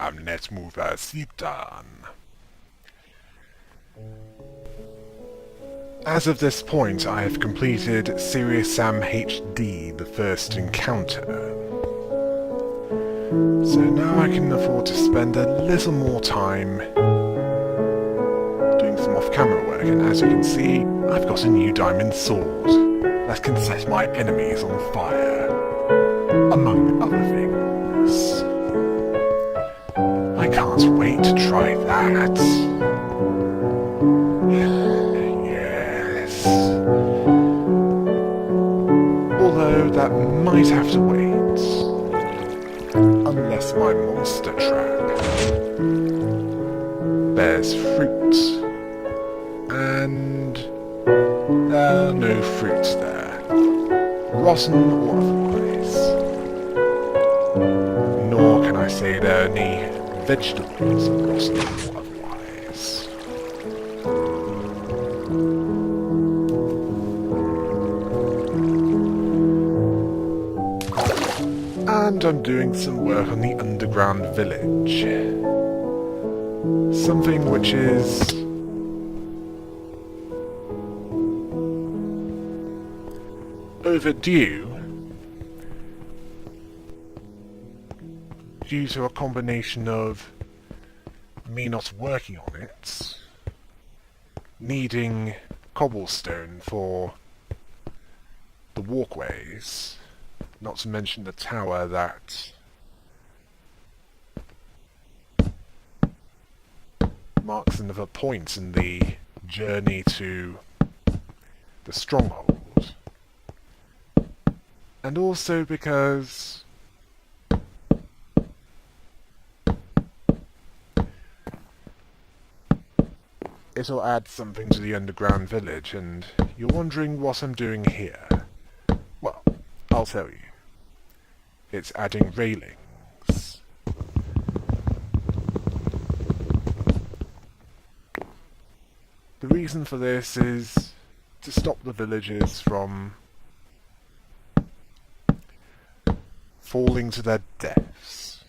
am NetMoverSitan. As of this point, I have completed Serious Sam HD, the first encounter. So now I can afford to spend a little more time doing some off-camera work, and as you can see, I've got a new diamond sword that can set my enemies on fire, among other things. I can't wait to try that. Yes. Although that might have to wait. Unless my monster trap bears fruit. And there are no fruits there. Rotten or otherwise. Nor can I say there are any vegetables rotten or otherwise. And I'm doing some work on the underground village. Something which is overdue due to a combination of me not working on it, needing cobblestone for the walkways, not to mention the tower that marks another point in the journey to the stronghold. And also because it'll add something to the underground village, and you're wondering what I'm doing here. Well, I'll tell you. It's adding railings. The reason for this is to stop the villagers from falling to their deaths.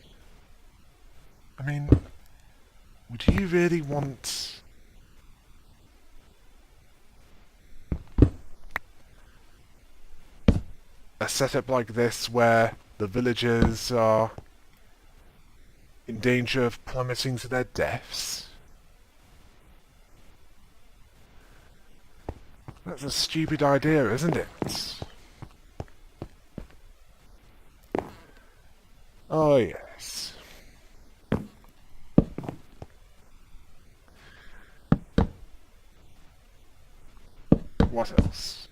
I mean, would you really want a setup like this where the villagers are in danger of plummeting to their deaths? That's a stupid idea, isn't it? Oh yes. What else?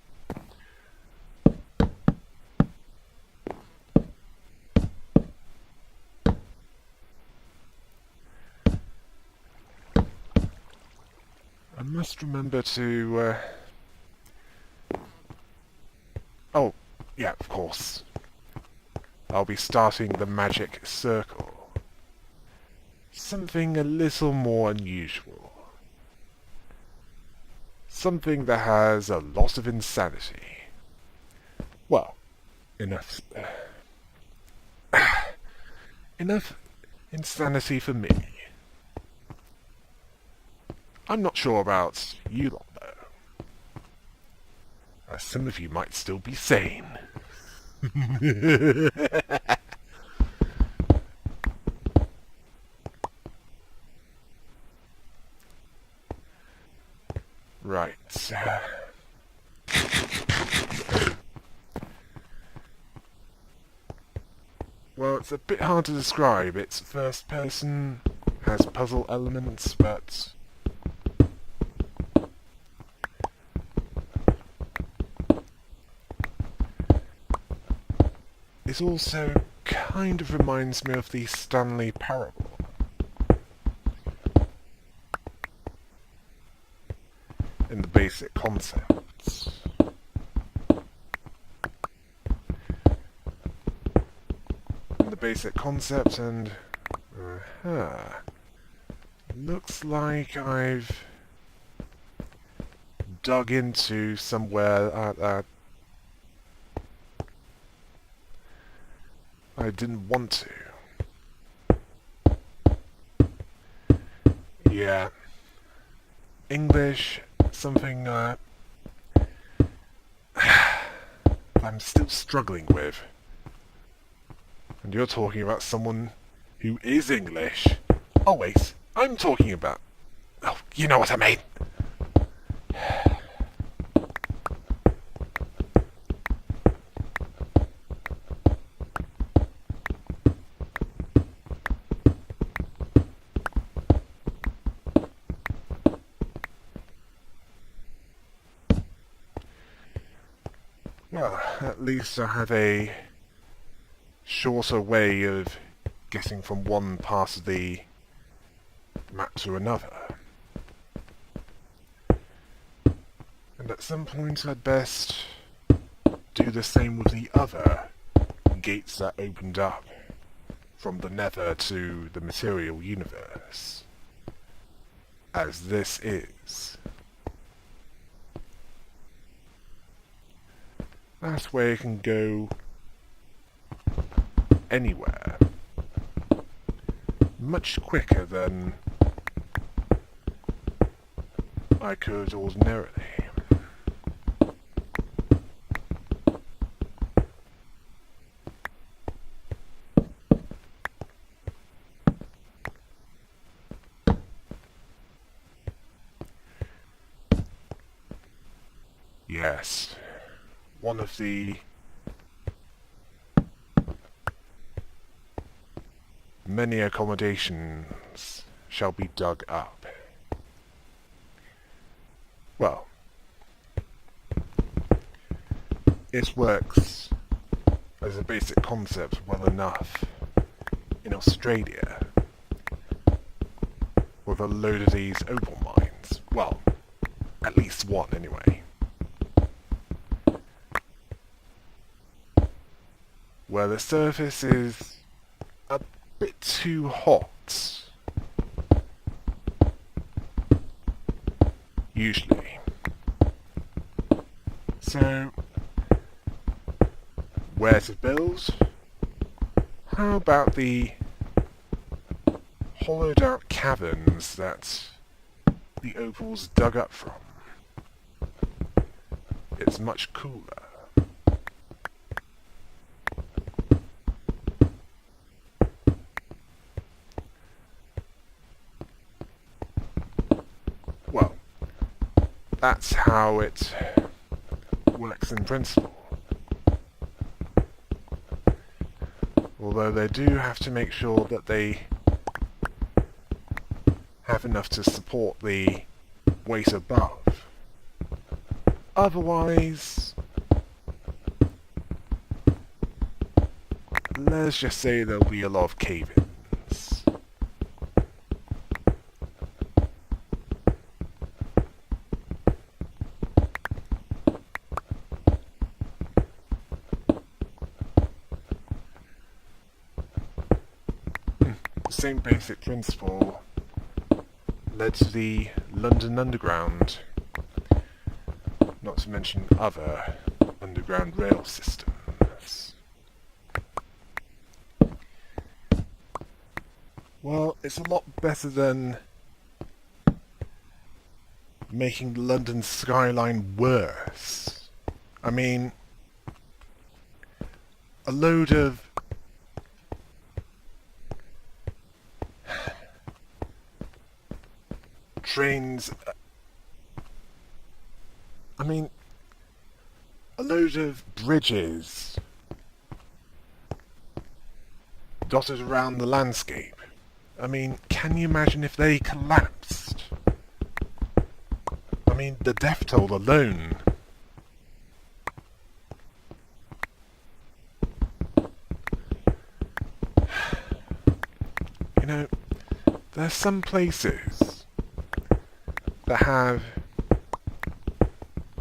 I must remember to, oh, yeah, of course. I'll be starting the magic circle. Something a little more unusual. Something that has a lot of insanity. Well, enough... enough insanity for me. I'm not sure about you lot, though. Some of you might still be sane. Right. Well, it's a bit hard to describe. It's first person, has puzzle elements, but it also kind of reminds me of the Stanley Parable. In the basic concepts. In the basic concept, and... looks like I've dug into somewhere that I didn't want to. English, something, I'm still struggling with. And you're talking about someone who is English. Oh wait, I'm talking about... Oh, you know what I mean. Well, at least I have a shorter way of getting from one part of the map to another. And at some point I'd best do the same with the other gates that opened up from the nether to the material universe, as this is. That way I can go anywhere much quicker than I could ordinarily. Yes, one of the many accommodations shall be dug up. Well, it works as a basic concept well enough in Australia with a load of these opal mines. Well, at least one anyway. Where the surface is a bit too hot. Usually. So, where to build? How about the hollowed out caverns that the opals dug up from? It's much cooler. That's how it works in principle. Although they do have to make sure that they have enough to support the weight above. Otherwise, let's just say there'll be a lot of cave-ins. Same basic principle led to the London Underground, not to mention other underground rail systems. Well, it's a lot better than making the London skyline worse. I mean, a load of trains, I mean, a load of bridges dotted around the landscape. I mean, can you imagine if they collapsed? I mean, the death toll alone. You know, there's some places that have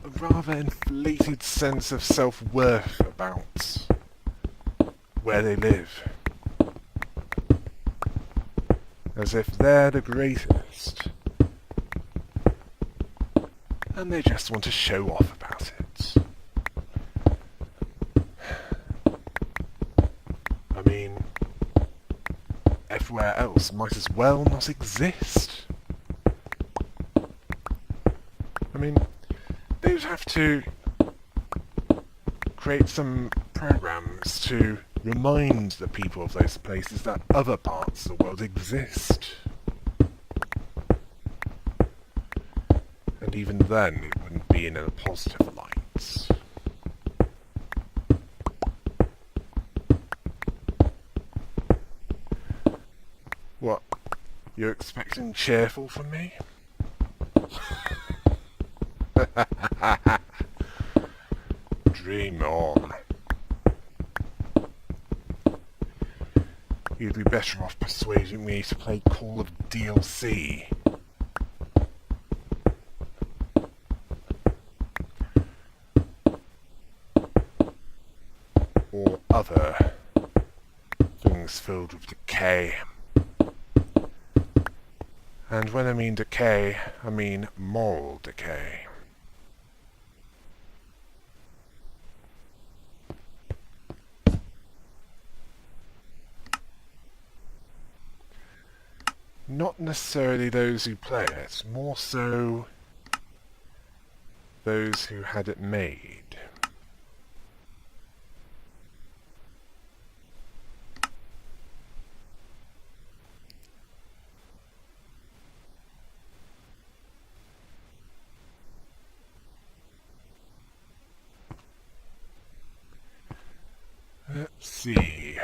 a rather inflated sense of self-worth about where they live. As if they're the greatest. And they just want to show off about it. I mean, everywhere else might as well not exist. They'd have to create some programs to remind the people of those places that other parts of the world exist. And even then, it wouldn't be in a positive light. What? You're expecting cheerful from me? Dream on. You'd be better off persuading me to play Call of DLC. Or other things filled with decay. And when I mean decay, I mean moral decay. Not necessarily those who play it, more so those who had it made. Let's see.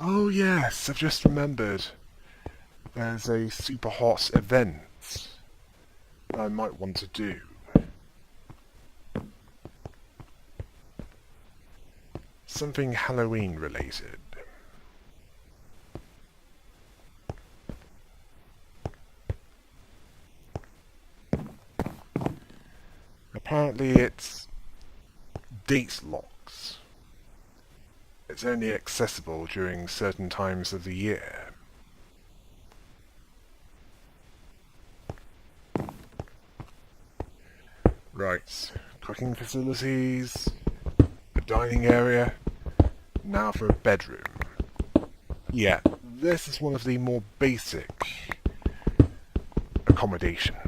Oh yes, I've just remembered. There's a super hot event that I might want to do. Something Halloween related. Apparently it's date locks. It's only accessible during certain times of the year. Right, cooking facilities, a dining area, now for a bedroom. Yeah, this is one of the more basic accommodations.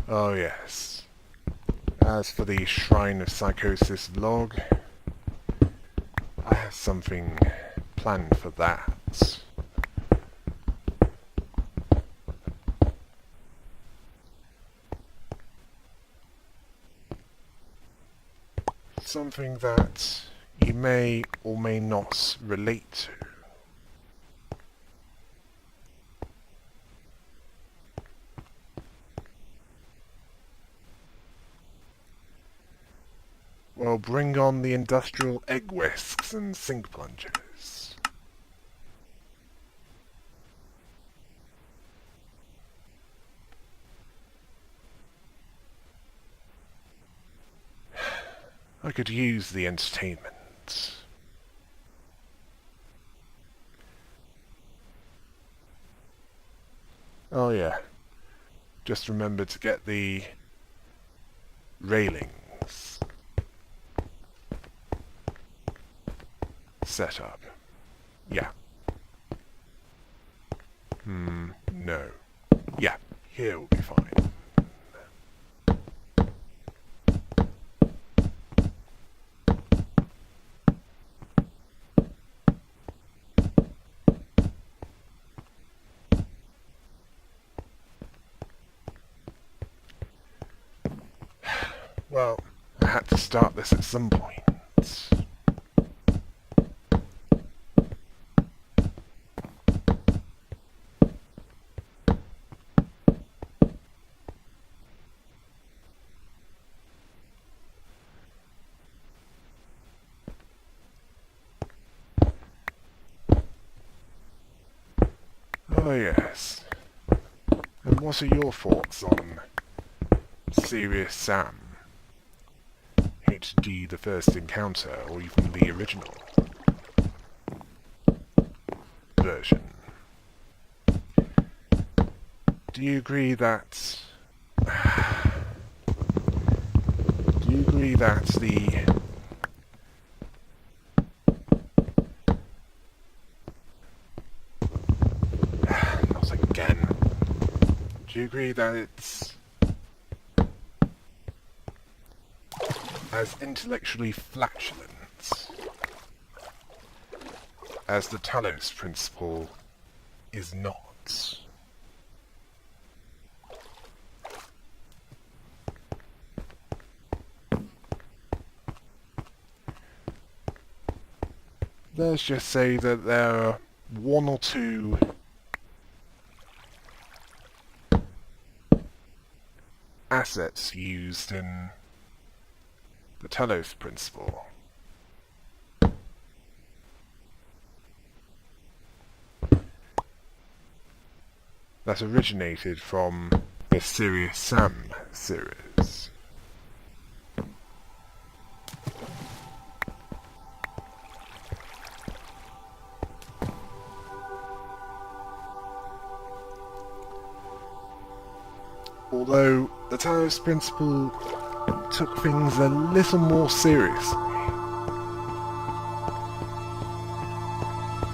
Oh yes. As for the Shrine of Psychosis vlog, I have something planned for that. Something that you may or may not relate to. Well, bring on the industrial egg whisks and sink plungers. I could use the entertainment. Oh yeah. Just remember to get the railings set up. Yeah. No. Yeah, here will be fine. Well, I had to start this at some point. Oh yes. And what are your thoughts on Serious Sam? HD The First Encounter, or even the original version? Do you agree that... Do you agree that the... Not again. Do you agree that it's as intellectually flatulent as the Talos principle is not? Let's just say that there are one or two assets used in the Talos principle that originated from the Serious Sam series. Although the Talos principle took things a little more seriously.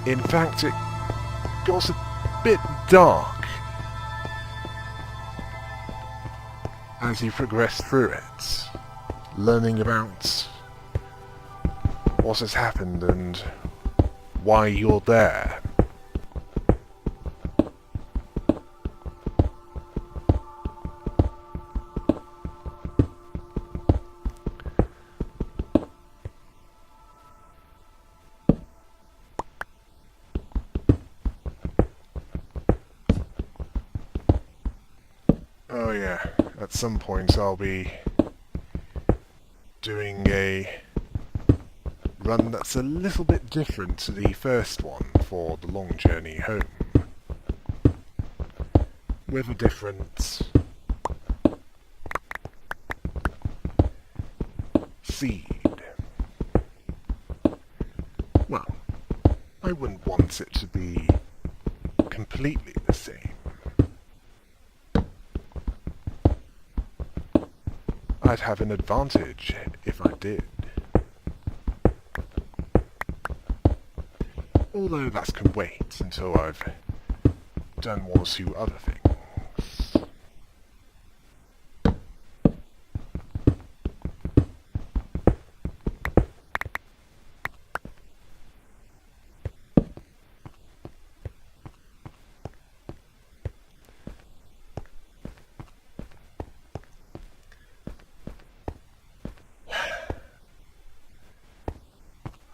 In fact, it got a bit dark as you progress through it, learning about what has happened and why you're there. Oh yeah, at some point I'll be doing a run that's a little bit different to the first one for the long journey home, with a different seed. Well, I wouldn't want it to be completely the same. I'd have an advantage if I did. Although that can wait until I've done one or two other things.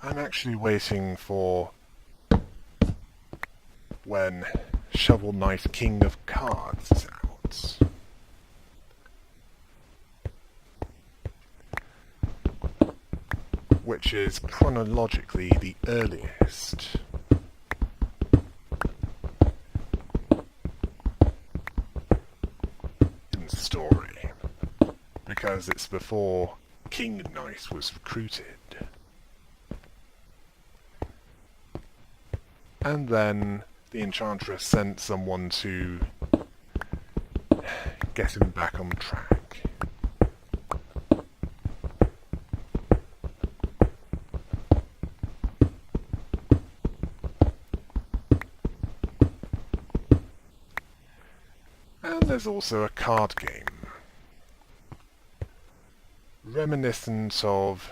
I'm actually waiting for when Shovel Knight King of Cards is out. Which is chronologically the earliest. In the story. Because it's before King Knight was recruited. And then the Enchantress sent someone to get him back on track. And there's also a card game, reminiscent of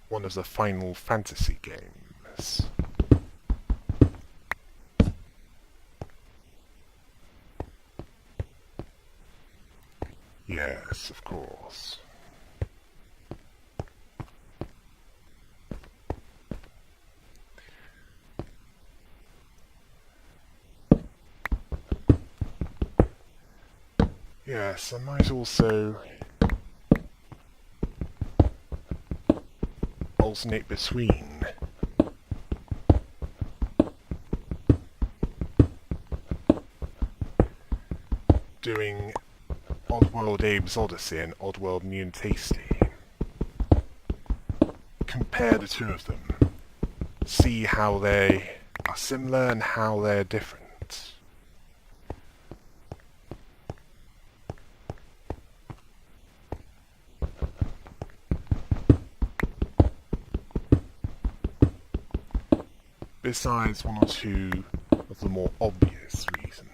one of the Final Fantasy games. Yes, of course. Yes, I might also alternate between doing Oddworld Abe's Odyssey and Oddworld New and Tasty. Compare the two of them. See how they are similar and how they're different. Besides one or two of the more obvious reasons.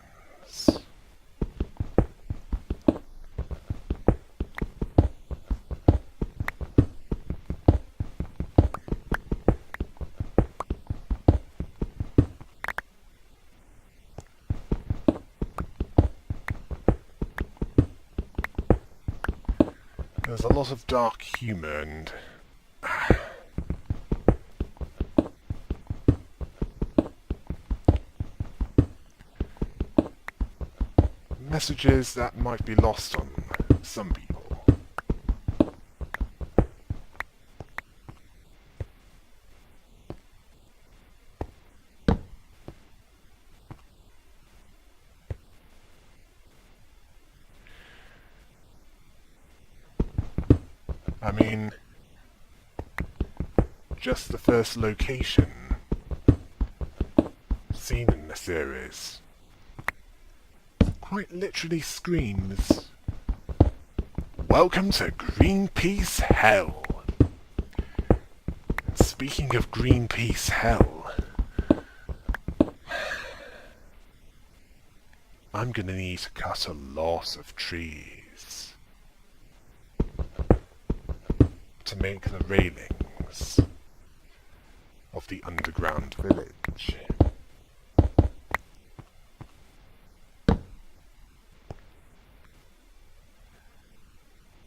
There's a lot of dark humour and messages that might be lost on some people. I mean, just the first location seen in the series quite literally screams, "Welcome to Greenpeace Hell." Speaking of Greenpeace Hell, I'm gonna need to cut a lot of trees to make the railings of the underground village.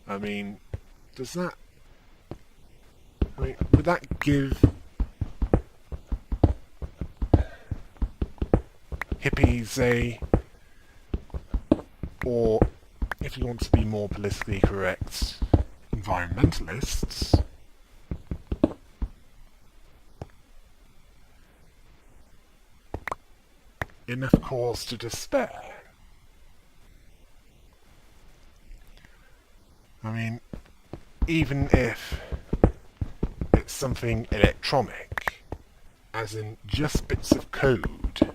I mean, would that give hippies or if you want to be more politically correct, environmentalists, enough cause to despair? I mean, even if it's something electronic, as in just bits of code,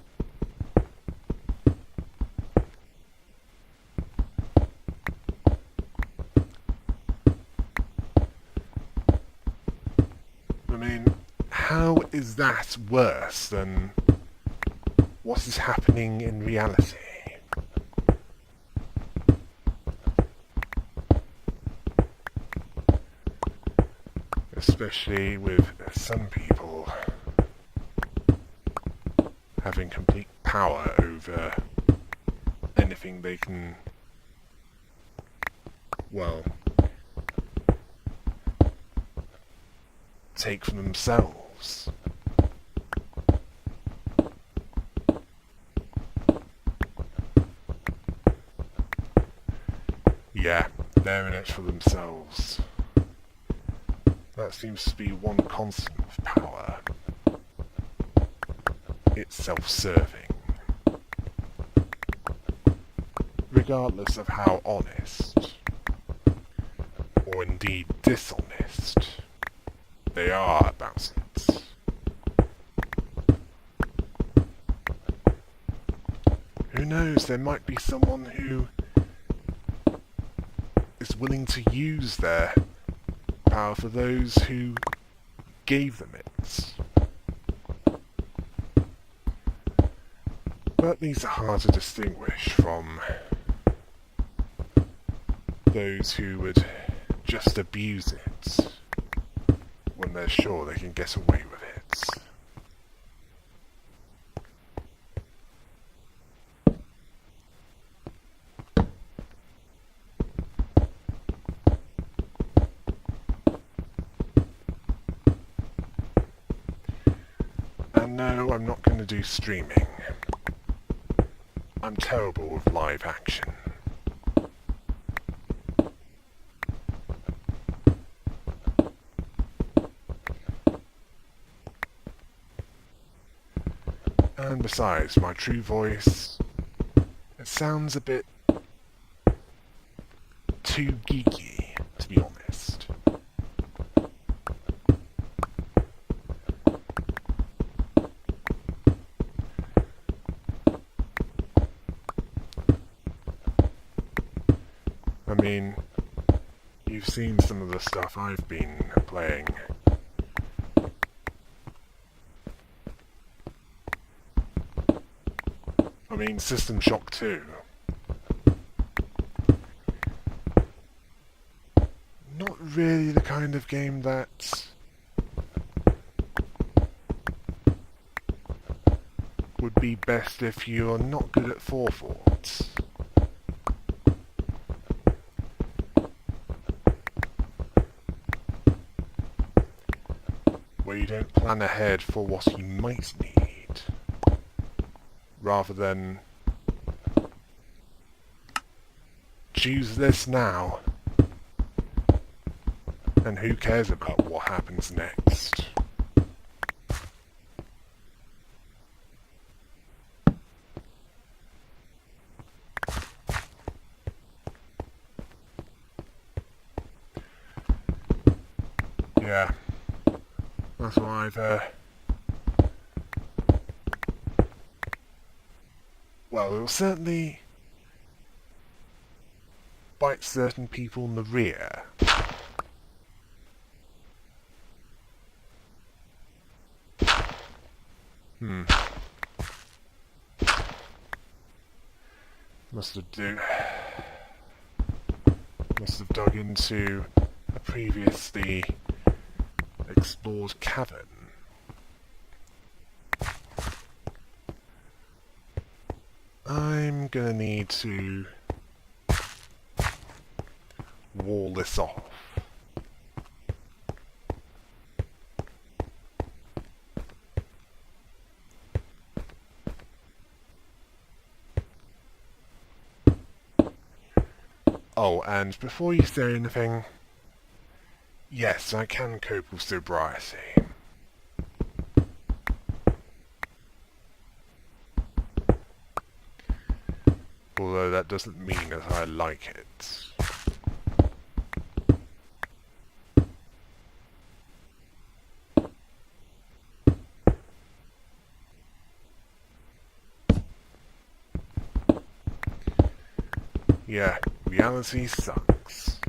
I mean, how is that worse than what is happening in reality? Especially with some people having complete power over anything they can, well, take for themselves. Yeah, they're in it for themselves. That seems to be one constant of power. It's self-serving. Regardless of how honest, or indeed dishonest, they are about it. Who knows, there might be someone who is willing to use their power for those who gave them it. But these are hard to distinguish from those who would just abuse it when they're sure they can get away with it. And no, I'm not going to do streaming. I'm terrible with live action. And besides, my true voice, it sounds a bit too geeky, to be honest. I mean, you've seen some of the stuff I've been playing. I mean, System Shock 2. Not really the kind of game that would be best if you're not good at forethought. Where you don't plan ahead for what you might need, rather than choose this now, and who cares about what happens next. Yeah, that's why well, it will certainly bite certain people in the rear. Must have dug into a previously explored cavern. I'm gonna need to wall this off. Oh, and before you say anything, yes, I can cope with sobriety. Although that doesn't mean that I like it. Yeah, reality sucks.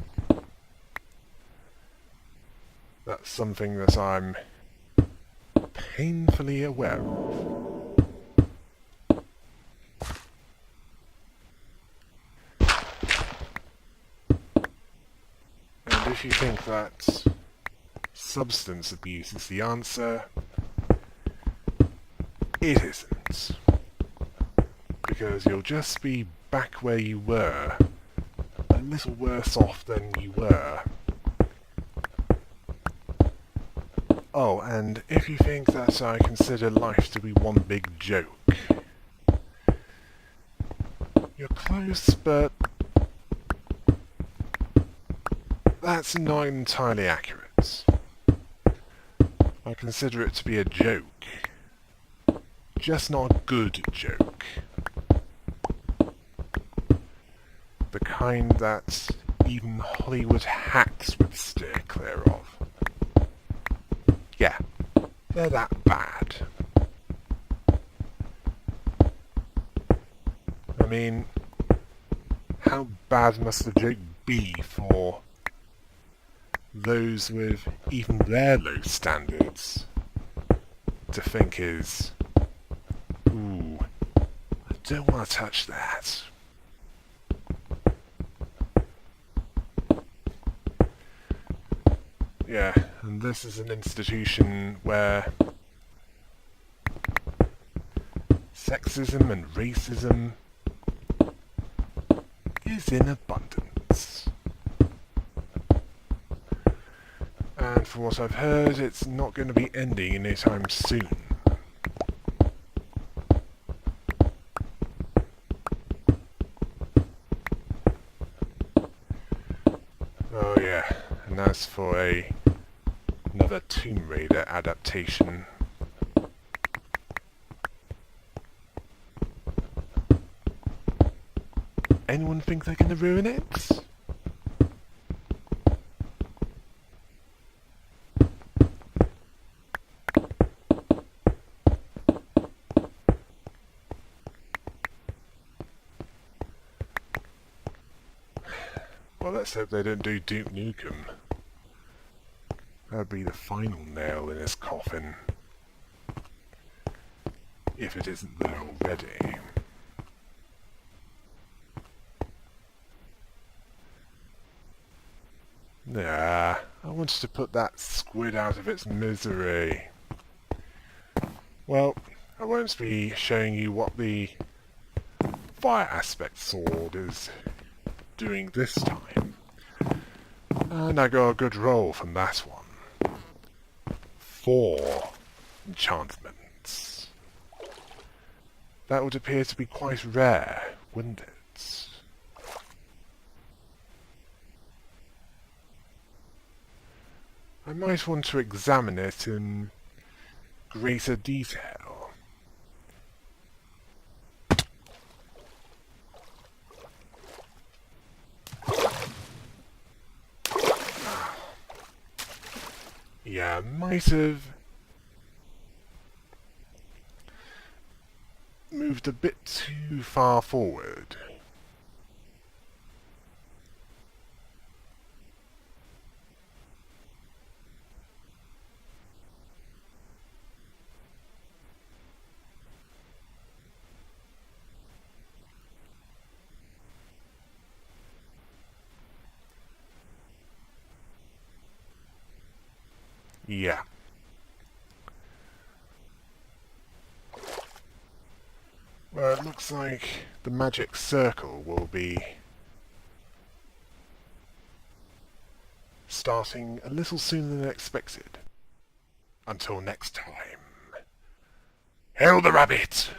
That's something that I'm painfully aware of. And if you think that substance abuse is the answer, it isn't. Because you'll just be back where you were, a little worse off than you were. Oh, and if you think that I consider life to be one big joke, you're close, but that's not entirely accurate. I consider it to be a joke, just not a good joke. The kind that even Hollywood hacks would steer clear of. Yeah, they're that bad. I mean, how bad must the joke be for those with even their low standards to think is, ooh, I don't want to touch that. Yeah, and this is an institution where sexism and racism is in abundance. And from what I've heard, it's not going to be ending anytime soon. Oh yeah, and that's for another Tomb Raider adaptation. Anyone think they're going to ruin it? Well, let's hope they don't do Duke Nukem. That'd be the final nail in his coffin. If it isn't there already. Nah, I wanted to put that squid out of its misery. Well, I won't be showing you what the fire aspect sword is doing this time. And I got a good roll from that one. 4 enchantments. That would appear to be quite rare, wouldn't it? I might want to examine it in greater detail. Yeah, might have moved a bit too far forward. Yeah. Well, it looks like the magic circle will be starting a little sooner than expected. Until next time. Hail the rabbit!